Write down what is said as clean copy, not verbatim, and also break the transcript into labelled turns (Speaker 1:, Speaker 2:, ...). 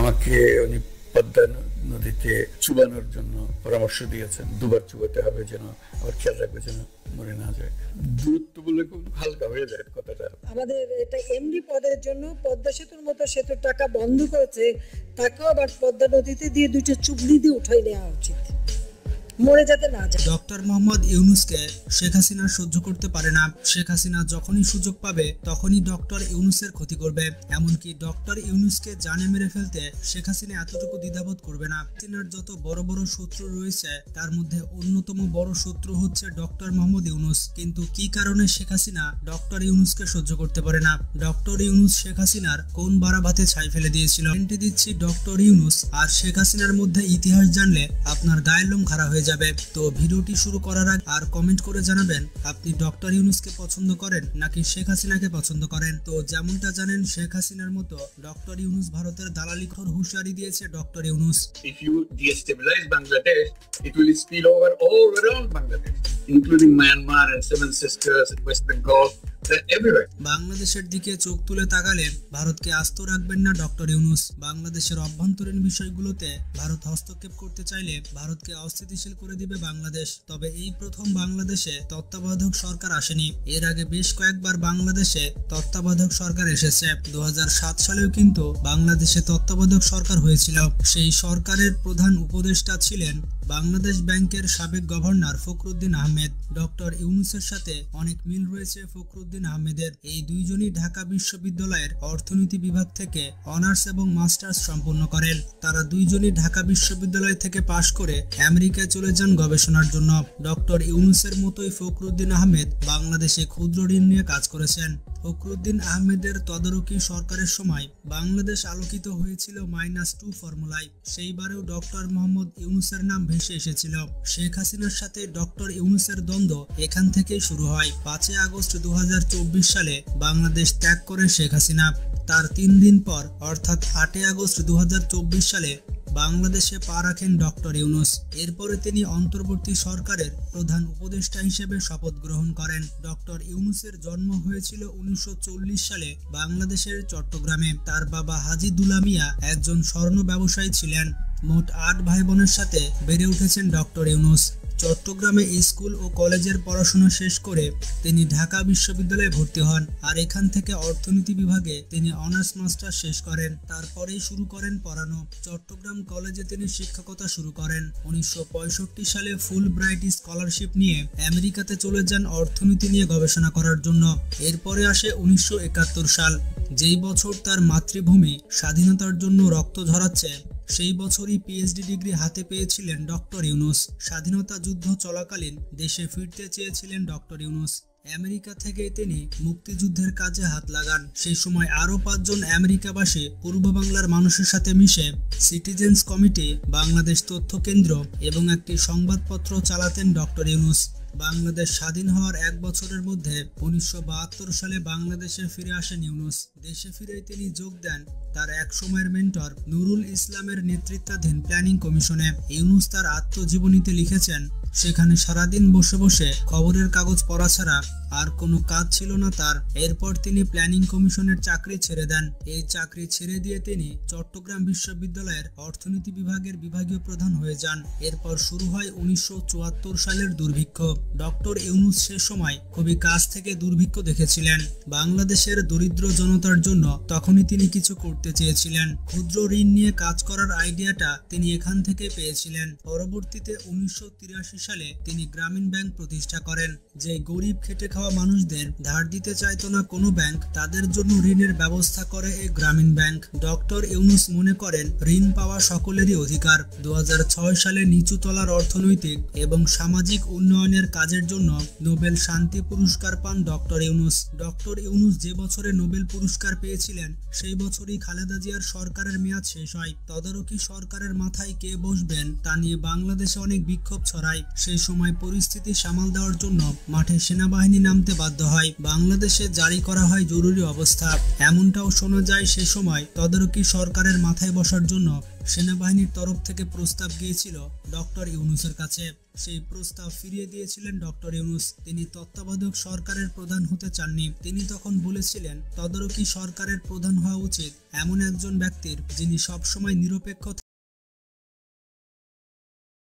Speaker 1: আমাকে উনি পদ্মা নদীতে চুবানোর জন্য পরামর্শ দিয়েছেন, দুবার চুবাতে হবে, যেন আবার খেয়াল রাখবে যেন মরে না যায়। দূরত্ব বলে খুব হালকা হয়ে যায় কথাটা।
Speaker 2: আমাদের এটা এমডি পদের জন্য পদ্মা সেতুর মতো সেতুর টাকা বন্ধ করেছে, তাকেও আবার পদ্মা নদীতে দিয়ে দুটো চুবলি দিয়ে উঠাই নেওয়া উচিত, মরে যাতে না যায়।
Speaker 3: ডক্টর মোহাম্মদ ইউনূসকে শেখ হাসিনা সহ্য করতে পারে না। শেখ হাসিনা যখনই সুযোগ পাবে তখনই ডক্টর ইউনূসের ক্ষতি করবে। এমনকি ডক্টর ইউনূসকে জানে মেরে ফেলতে শেখ হাসিনা এতটুকু দ্বিধাবোধ করবে না। হাসিনার যত বড় বড় শত্রু রয়েছে তার মধ্যে অন্যতম বড় শত্রু হচ্ছে ডক্টর মোহাম্মদ ইউনূস। কিন্তু কি কারণে শেখ হাসিনা ডক্টর ইউনূসকে সহ্য করতে পারে না? ডক্টর ইউনূস শেখ হাসিনার কোন বারাভাতে ছাই ফেলে দিয়েছিল? গ্যারান্টি দিচ্ছি ডক্টর ইউনূস আর শেখ হাসিনার মধ্যে ইতিহাস জানলে আপনার গায়ের লোম খাড়া হয়ে যাবে। তো ভিডিওটি শুরু করার আগে আর কমেন্ট করে জানাবেন আপনি ডক্টর ইউনূসকে পছন্দ করেন নাকি শেখ হাসিনাকে পছন্দ করেন। তো যেমনটা জানেন শেখ হাসিনার মতো ডক্টর ইউনূস ভারতের দালালি খোর হুঁশিয়ারি দিয়েছে doctor Yunus.
Speaker 1: If you destabilize Bangladesh, it will spill over all around Bangladesh, including Myanmar and Seven Sisters and West Bengal.
Speaker 3: বাংলাদেশের দিকে চোখ তুলে তাকালে ভারতকে আস্ত রাখবেন না ডক্টর ইউনূস। বাংলাদেশের অভ্যন্তরীণ বিষয়গুলোতে ভারত হস্তক্ষেপ করতে চাইলে ভারতকে অস্থিতিশীল করে দিবে বাংলাদেশ। তবে এই প্রথম বাংলাদেশে তত্ত্বাবধায়ক সরকার আসেনি। এর আগে বেশ কয়েকবার বাংলাদেশে তত্ত্বাবধায়ক সরকার এসেছে। 2007 সালেও কিন্তু বাংলাদেশে তত্ত্বাবধায়ক সরকার হয়েছিল। সেই সরকারের প্রধান উপদেষ্টা ছিলেন বাংলাদেশ ব্যাংকের সাবেক গভর্নর ফখরুদ্দিন আহমেদ। ডক্টর ইউনূসের সাথে অনেক মিল রয়েছে ফখরুদ্দিন আহমেদের। এই দুইজনই ঢাকা বিশ্ববিদ্যালয়ের অর্থনীতি বিভাগ থেকে অনার্স এবং মাস্টার্স সম্পন্ন করেন। তারা দুইজনই ঢাকা বিশ্ববিদ্যালয় থেকে পাশ করে আমেরিকায় চলে যান গবেষণার জন্য। ডক্টর ইউনূসের মতোই ফখরুদ্দিন আহমেদ বাংলাদেশে ক্ষুদ্র ঋণ নিয়ে কাজ করেছেন। ফখরুদ্দিন আহমেদের তদারকি সরকারের সময় বাংলাদেশ আলোকিত হয়েছিল -2 ফর্মুলায়। সেইবারেও ডক্টর মোহাম্মদ ইউনূসের নাম ভেসে এসেছিল। শেখ হাসিনার সাথে ডক্টর ইউনূসের দ্বন্দ্ব এখান থেকেই শুরু হয়। 5 আগস্ট 2024 সালে বাংলাদেশ ত্যাগ করে শেখ হাসিনা। তার 3 দিন পর অর্থাৎ 8 আগস্ট 2024 সালে বাংলাদেশে পা রাখেন ডক্টর ইউনূস। এরপরে তিনি অন্তর্বর্তী সরকারের প্রধান উপদেষ্টা হিসেবে শপথ গ্রহণ করেন। ডক্টর ইউনূসের জন্ম হয়েছিল 1940 সালে বাংলাদেশের চট্টগ্রামে। তার বাবা হাজী দুলা মিয়া একজন স্বর্ণ ব্যবসায়ী ছিলেন। মোট 8 ভাই বোনের সাথে বেড়ে উঠেছেন ডক্টর ইউনূস। চট্টগ্রামে স্কুল ও কলেজের পড়াশোনা শেষ করে তিনি ঢাকা বিশ্ববিদ্যালয়ে ভর্তি হন। আর এখান থেকে অর্থনীতি বিভাগে তিনি অনার্স মাস্টার শেষ করেন। তারপরেই শুরু করেন পড়ানো। চট্টগ্রাম কলেজে তিনি শিক্ষকতা শুরু করেন। 1965 সালে ফুল ব্রাইট স্কলারশিপ নিয়ে আমেরিকাতে চলে যান অর্থনীতি নিয়ে গবেষণা করার জন্য। এরপরে আসে 1971 সাল, যেই বছর তার মাতৃভূমি স্বাধীনতার জন্য রক্ত ঝরাচ্ছে। সেই বছরই পিএইচডি ডিগ্রি হাতে পেয়েছিলেন ডক্টর ইউনূস। স্বাধীনতা যুদ্ধ চলাকালীন দেশে ফিরতে চেয়েছিলেন ডক্টর ইউনূস। আমেরিকা থেকে তিনি মুক্তিযুদ্ধের কাজে হাত লাগান। সেই সময় আরো 5 জন আমেরিকাবাসী পূর্ব বাংলার মানুষের সাথে মিশে সিটিজেন্স কমিটি, বাংলাদেশ তথ্য কেন্দ্র এবং একটি সংবাদপত্র চালাতেন ডক্টর ইউনূস। বাংলাদেশ স্বাধীন হওয়ার 1 বছরের মধ্যে 1972 সালে বাংলাদেশে ফিরে আসেন ইউনূস। দেশে ফিরে তিনি যোগ দেন তার এক সময়ের মেন্টর নুরুল ইসলামের নেতৃত্বাধীন প্ল্যানিং কমিশনে। ইউনূস তার আত্মজীবনীতে লিখেছেন, সেখানে সারাদিন বসে বসে খবরের কাগজ পড়া ছাড়া আর কোনো কাজ ছিল না তার। এরপর তিনি প্ল্যানিং কমিশনের চাকরি ছেড়ে দেন। এই চাকরি ছেড়ে দিয়ে তিনি চট্টগ্রাম বিশ্ববিদ্যালয়ের অর্থনীতি বিভাগের বিভাগীয় প্রধান হয়ে যান। এরপর শুরু হয় 1974 সালের দুর্ভিক্ষ। ডক্টর ইউনূস সে সময় খুবই কাছ থেকে দুর্ভিক্ষ দেখেছিলেন। বাংলাদেশের দরিদ্র জনতার জন্য তখনই তিনি কিছু করতে চেয়েছিলেন। ক্ষুদ্র ঋণ নিয়ে কাজ করার আইডিয়াটা তিনি এখান থেকে পেয়েছিলেন। পরবর্তীতে 1983 সালে তিনি গ্রামীণ ব্যাংক প্রতিষ্ঠা করেন। যে গরিব খেটে খাওয়া মানুষদের ধার দিতে চাইতো না কোনো ব্যাংক, তাদের জন্য ঋণের ব্যবস্থা করে এই গ্রামীণ ব্যাংক। ডক্টর ইউনূস মনে করেন ঋণ পাওয়া সকলেরই অধিকার। 2006 সালে নিচু তলার অর্থনৈতিক এবং সামাজিক উন্নয়নের কাজের জন্য নোবেল শান্তি পুরস্কার পান ডক্টর ইউনূস। ডক্টর ইউনূস যে বছরে নোবেল পুরস্কার পেয়েছিলেন সেই বছরই খালেদা জিয়ার সরকারের মেয়াদ শেষ হয়। তদারকি সরকারের মাথায় কে বসবেন তা নিয়ে বাংলাদেশে অনেক বিক্ষোভ ছড়ায়। সেই সময় পরিস্থিতি সামাল দেওয়ার জন্য মাঠে সেনাবাহিনী নামতে বাধ্য হয়। বাংলাদেশে জারি করা হয় জরুরি অবস্থা। এমনটাও শোনা যায় সে সময় তদারকি সরকারের মাথায় বসার জন্য সেনাবাহিনীর তরফ থেকে প্রস্তাব গিয়েছিল ডক্টর ইউনূসের কাছে। সেই প্রস্তাব ফিরিয়ে দিয়েছিলেন ডক্টর ইউনূস। তিনি তত্ত্বাবধায়ক সরকারের প্রধান হতে চাননি। তিনি তখন বলেছিলেন তদারকি সরকারের প্রধান হওয়া উচিত এমন একজন ব্যক্তির যিনি সবসময় নিরপেক্ষ